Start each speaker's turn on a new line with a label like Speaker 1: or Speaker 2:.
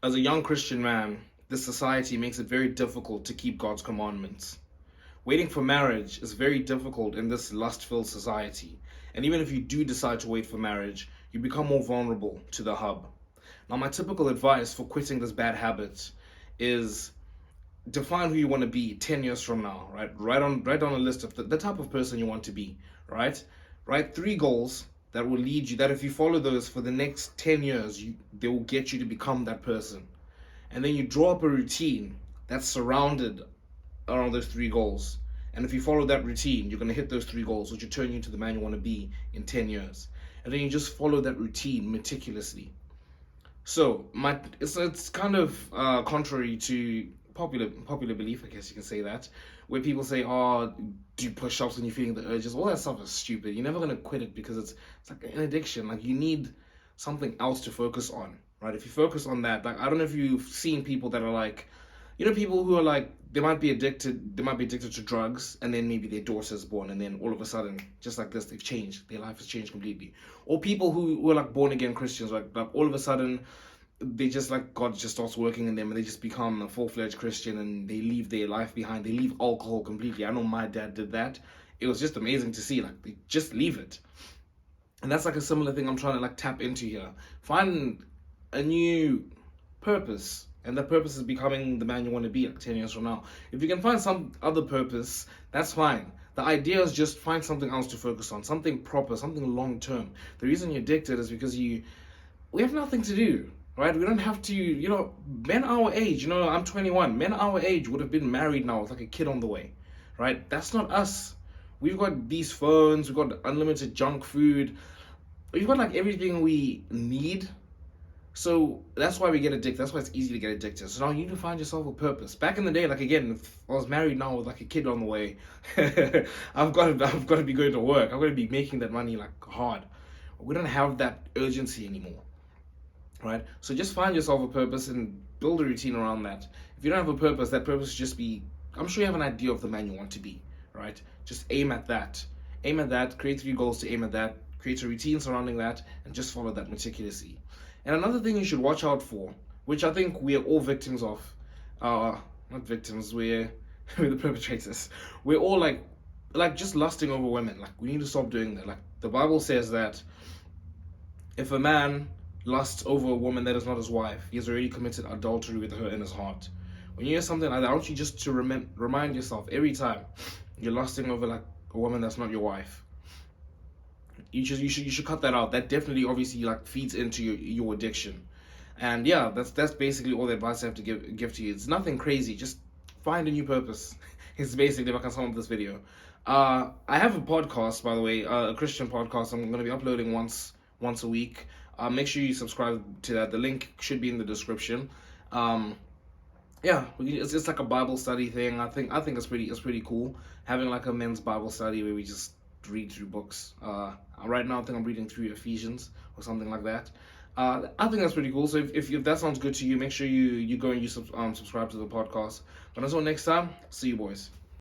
Speaker 1: As a young Christian man, this society makes it very difficult to keep God's commandments. Waiting for marriage is very difficult in this lust-filled society. And even if you do decide to wait for marriage, you become more vulnerable to the hub. Now, my typical advice for quitting this bad habit is define who you want to be 10 years from now, right? Write on a list of the type of person you want to be, right? Write 3 goals that will lead you, that if you follow those for the next 10 years, they will get you to become that person. And then you draw up a routine that's surrounded around those 3 goals. And if you follow that routine, you're going to hit those 3 goals, which will turn you into the man you want to be in 10 years. And then you just follow that routine meticulously. So it's kind of contrary to popular belief, I guess you can say that, where people say, "Oh, do push-ups when you're feeling the urges." All that stuff is stupid. You're never gonna quit it because it's like an addiction. Like you need something else to focus on, right? If you focus on that, like I don't know if you've seen people that are like, people who are like they might be addicted to drugs, and then maybe their daughter's born, and then all of a sudden, just like this, they've changed. Their life has changed completely. Or people who were like born again Christians, like all of a sudden they just like God just starts working in them and they just become a full-fledged Christian and they leave their life behind. They leave alcohol completely. I know my dad did that. It was just amazing to see. Like they just leave it. And that's like a similar thing I'm trying to like tap into here. Find a new purpose. And that purpose is becoming the man you want to be like 10 years from now. If you can find some other purpose, that's fine. The idea is just find something else to focus on, something proper, something long term. The reason you're addicted is because we have nothing to do, right? We don't have to, men our age, I'm 21, men our age would have been married now with like a kid on the way, right? That's not us. We've got these phones, we've got unlimited junk food, we've got like everything we need. So that's why we get addicted. That's why it's easy to get addicted. So now you need to find yourself a purpose. Back in the day, like again, if I was married now with like a kid on the way, I've got to be going to work. I've got to be making that money like hard. We don't have that urgency anymore, right? So just find yourself a purpose and build a routine around that. If you don't have a purpose, that purpose should just be, I'm sure you have an idea of the man you want to be, right? Just aim at that. Aim at that, create 3 goals to aim at that, create a routine surrounding that, and just follow that meticulously. And another thing you should watch out for, which I think we are all victims of, not victims, we're the perpetrators. We're all like just lusting over women. Like we need to stop doing that. Like the Bible says that if a man lusts over a woman that is not his wife, he has already committed adultery with her in his heart. When you hear something like that, I want you just to remind yourself every time you're lusting over like a woman that's not your wife. You should cut that out. That definitely obviously like feeds into your addiction. And yeah, that's basically all the advice I have to give to you. It's nothing crazy. Just find a new purpose. It's basically if I can sum up this video. I have a podcast, by the way, a Christian podcast. I'm going to be uploading once a week. Make sure you subscribe to that. The link should be in the description. Yeah, it's just like a Bible study thing. I think it's pretty cool having like a men's Bible study where we just read through books. Right now I think I'm reading through Ephesians or something like that. I think that's pretty cool. So if that sounds good to you, make sure you go and subscribe to the podcast. But until next time, see you boys.